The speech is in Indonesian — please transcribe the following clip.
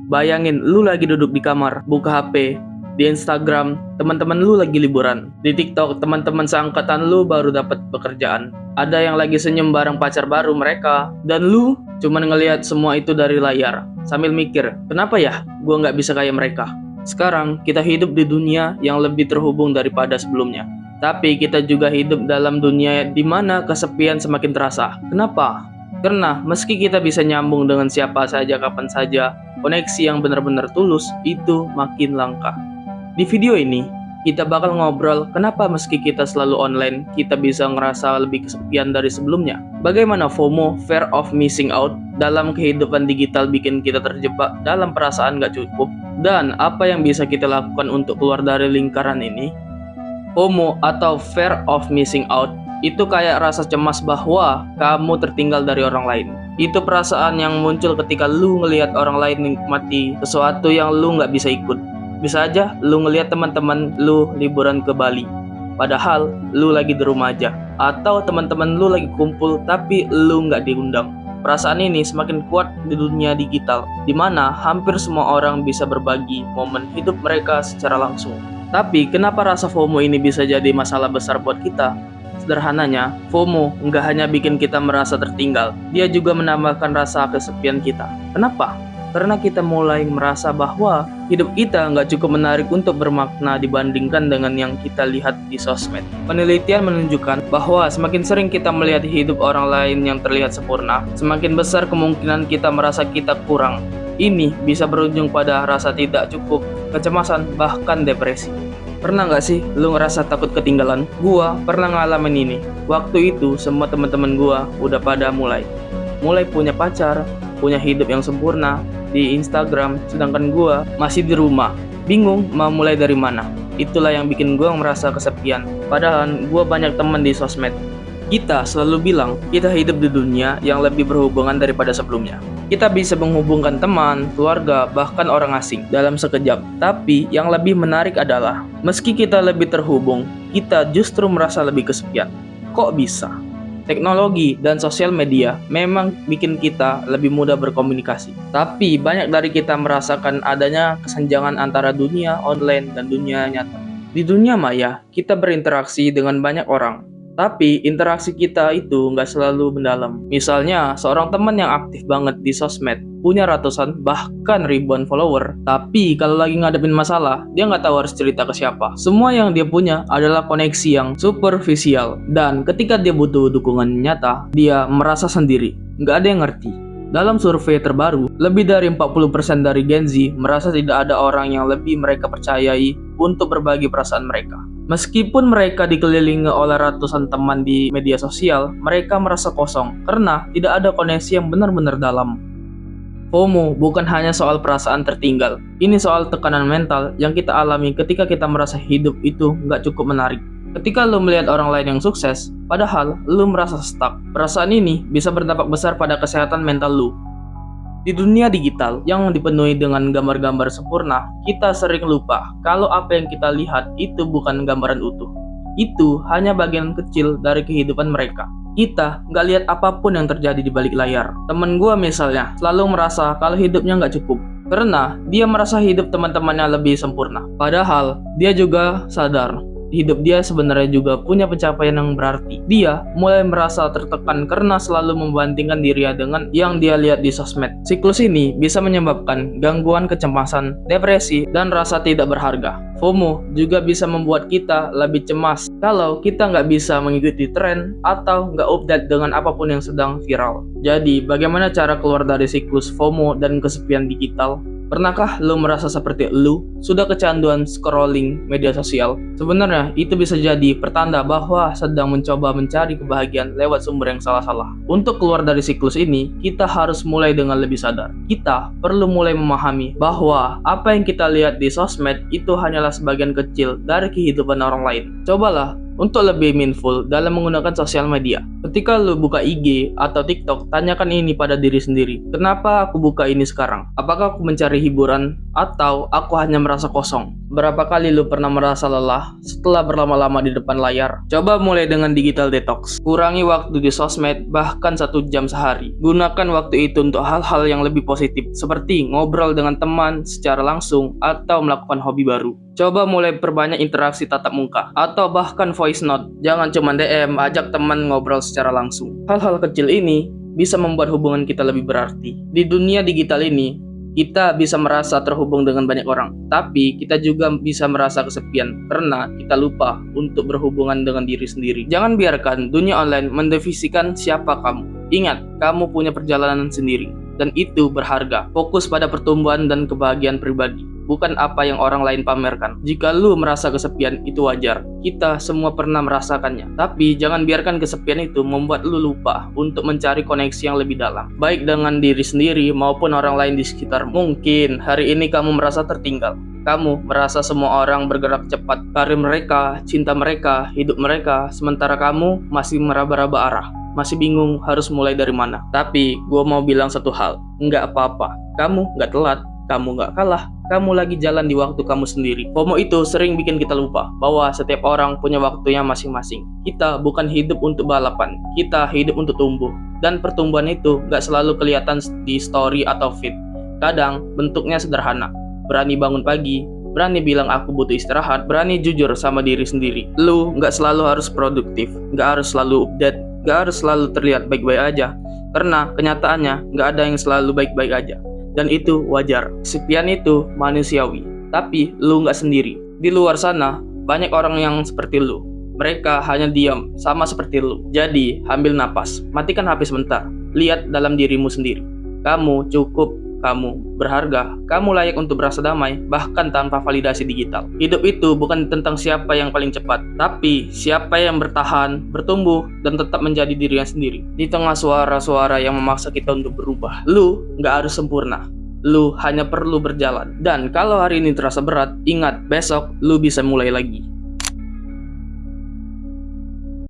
Bayangin lu lagi duduk di kamar, buka HP, di Instagram, teman-teman lu lagi liburan. Di TikTok, teman-teman seangkatan lu baru dapat pekerjaan. Ada yang lagi senyum bareng pacar baru mereka. Dan lu cuman ngelihat semua itu dari layar. Sambil mikir, kenapa ya gua nggak bisa kayak mereka? Sekarang, kita hidup di dunia yang lebih terhubung daripada sebelumnya. Tapi kita juga hidup dalam dunia di mana kesepian semakin terasa. Kenapa? Karena meski kita bisa nyambung dengan siapa saja kapan saja, koneksi yang benar-benar tulus itu makin langka. Di video ini, kita bakal ngobrol kenapa meski kita selalu online, kita bisa ngerasa lebih kesepian dari sebelumnya. Bagaimana FOMO, Fear of Missing Out, dalam kehidupan digital bikin kita terjebak dalam perasaan gak cukup. Dan apa yang bisa kita lakukan untuk keluar dari lingkaran ini. FOMO atau Fear of Missing Out itu kayak rasa cemas bahwa kamu tertinggal dari orang lain. Itu perasaan yang muncul ketika lu ngelihat orang lain nikmati sesuatu yang lu nggak bisa ikut. Bisa aja lu ngelihat teman-teman lu liburan ke Bali, padahal lu lagi di rumah aja. Atau teman-teman lu lagi kumpul tapi lu nggak diundang. Perasaan ini semakin kuat di dunia digital, di mana hampir semua orang bisa berbagi momen hidup mereka secara langsung. Tapi kenapa rasa FOMO ini bisa jadi masalah besar buat kita? Sederhananya, FOMO nggak hanya bikin kita merasa tertinggal, dia juga menambahkan rasa kesepian kita. Kenapa? Karena kita mulai merasa bahwa hidup kita nggak cukup menarik untuk bermakna dibandingkan dengan yang kita lihat di sosmed. Penelitian menunjukkan bahwa semakin sering kita melihat hidup orang lain yang terlihat sempurna, semakin besar kemungkinan kita merasa kita kurang. Ini bisa berujung pada rasa tidak cukup, kecemasan, bahkan depresi. Pernah nggak sih lu ngerasa takut ketinggalan? Gua pernah ngalamin ini. Waktu itu semua teman-teman gua udah pada mulai punya pacar, punya hidup yang sempurna di Instagram, sedangkan gua masih di rumah, bingung mau mulai dari mana. Itulah yang bikin gua merasa kesepian. Padahal gua banyak teman di sosmed. Kita selalu bilang kita hidup di dunia yang lebih berhubungan daripada sebelumnya. Kita bisa menghubungkan teman, keluarga, bahkan orang asing dalam sekejap. Tapi yang lebih menarik adalah, meski kita lebih terhubung, kita justru merasa lebih kesepian. Kok bisa? Teknologi dan sosial media memang bikin kita lebih mudah berkomunikasi. Tapi banyak dari kita merasakan adanya kesenjangan antara dunia online dan dunia nyata. Di dunia maya, kita berinteraksi dengan banyak orang. Tapi interaksi kita itu nggak selalu mendalam. Misalnya, seorang teman yang aktif banget di sosmed, punya ratusan bahkan ribuan follower. Tapi kalau lagi ngadepin masalah, dia nggak tahu harus cerita ke siapa. Semua yang dia punya adalah koneksi yang superficial. Dan ketika dia butuh dukungan nyata, dia merasa sendiri. Nggak ada yang ngerti. Dalam survei terbaru, lebih dari 40% dari Gen Z merasa tidak ada orang yang lebih mereka percayai untuk berbagi perasaan mereka. Meskipun mereka dikelilingi oleh ratusan teman di media sosial, mereka merasa kosong karena tidak ada koneksi yang benar-benar dalam. FOMO bukan hanya soal perasaan tertinggal. Ini soal tekanan mental yang kita alami ketika kita merasa hidup itu nggak cukup menarik. Ketika lu melihat orang lain yang sukses, padahal lu merasa stuck. Perasaan ini bisa berdampak besar pada kesehatan mental lu. Di dunia digital yang dipenuhi dengan gambar-gambar sempurna, kita sering lupa kalau apa yang kita lihat itu bukan gambaran utuh. Itu hanya bagian kecil dari kehidupan mereka. Kita nggak lihat apapun yang terjadi di balik layar. Temen gue misalnya selalu merasa kalau hidupnya nggak cukup, karena dia merasa hidup teman-temannya lebih sempurna. Padahal dia juga sadar hidup dia sebenarnya juga punya pencapaian yang berarti. Dia mulai merasa tertekan karena selalu membandingkan dirinya dengan yang dia lihat di sosmed. Siklus ini bisa menyebabkan gangguan kecemasan, depresi, dan rasa tidak berharga. FOMO juga bisa membuat kita lebih cemas kalau kita nggak bisa mengikuti tren atau nggak update dengan apapun yang sedang viral. Jadi, bagaimana cara keluar dari siklus FOMO dan kesepian digital? Pernahkah lo merasa seperti lo sudah kecanduan scrolling media sosial? Sebenarnya itu bisa jadi pertanda bahwa sedang mencoba mencari kebahagiaan lewat sumber yang salah-salah. Untuk keluar dari siklus ini, kita harus mulai dengan lebih sadar. Kita perlu mulai memahami bahwa apa yang kita lihat di sosmed itu hanyalah sebagian kecil dari kehidupan orang lain. Cobalah untuk lebih mindful dalam menggunakan sosial media. Ketika lu buka IG atau TikTok, tanyakan ini pada diri sendiri. Kenapa aku buka ini sekarang? Apakah aku mencari hiburan Atau aku hanya merasa kosong? Berapa kali lu pernah merasa lelah setelah berlama-lama di depan layar? Coba mulai dengan digital detox. Kurangi waktu di sosmed bahkan 1 jam sehari. Gunakan waktu itu untuk hal-hal yang lebih positif seperti ngobrol dengan teman secara langsung atau melakukan hobi baru. Coba mulai perbanyak interaksi tatap muka atau bahkan voice note. Jangan cuma DM, ajak teman ngobrol secara langsung. Hal-hal kecil ini bisa membuat hubungan kita lebih berarti. Di dunia digital ini, kita bisa merasa terhubung dengan banyak orang, tapi kita juga bisa merasa kesepian karena kita lupa untuk berhubungan dengan diri sendiri. Jangan biarkan dunia online mendefinisikan siapa kamu. Ingat, kamu punya perjalanan sendiri, dan itu berharga. Fokus pada pertumbuhan dan kebahagiaan pribadi, bukan apa yang orang lain pamerkan. Jika lu merasa kesepian, itu wajar. Kita semua pernah merasakannya. Tapi jangan biarkan kesepian itu membuat lu lupa untuk mencari koneksi yang lebih dalam, baik dengan diri sendiri maupun orang lain di sekitar. Mungkin hari ini kamu merasa tertinggal. Kamu merasa semua orang bergerak cepat, karir mereka, cinta mereka, hidup mereka, sementara kamu masih meraba-raba arah, masih bingung harus mulai dari mana. Tapi gue mau bilang satu hal, nggak apa-apa. Kamu nggak telat, kamu nggak kalah, kamu lagi jalan di waktu kamu sendiri. FOMO itu sering bikin kita lupa bahwa setiap orang punya waktunya masing-masing. Kita bukan hidup untuk balapan, kita hidup untuk tumbuh. Dan pertumbuhan itu nggak selalu kelihatan di story atau feed. Kadang bentuknya sederhana. Berani bangun pagi, berani bilang aku butuh istirahat, berani jujur sama diri sendiri. Lu nggak selalu harus produktif, nggak harus selalu update, nggak harus selalu terlihat baik-baik aja. Karena kenyataannya nggak ada yang selalu baik-baik aja. Dan itu wajar. Kesepian itu manusiawi. Tapi lu nggak sendiri. Di luar sana, banyak orang yang seperti lu. Mereka hanya diam, sama seperti lu. Jadi, ambil napas. Matikan HP sebentar. Lihat dalam dirimu sendiri. Kamu cukup, kamu berharga, kamu layak untuk berasa damai, bahkan tanpa validasi digital. Hidup itu bukan tentang siapa yang paling cepat, tapi siapa yang bertahan, bertumbuh, dan tetap menjadi dirinya sendiri. Di tengah suara-suara yang memaksa kita untuk berubah, lu nggak harus sempurna. Lu hanya perlu berjalan. Dan kalau hari ini terasa berat, ingat, besok lu bisa mulai lagi.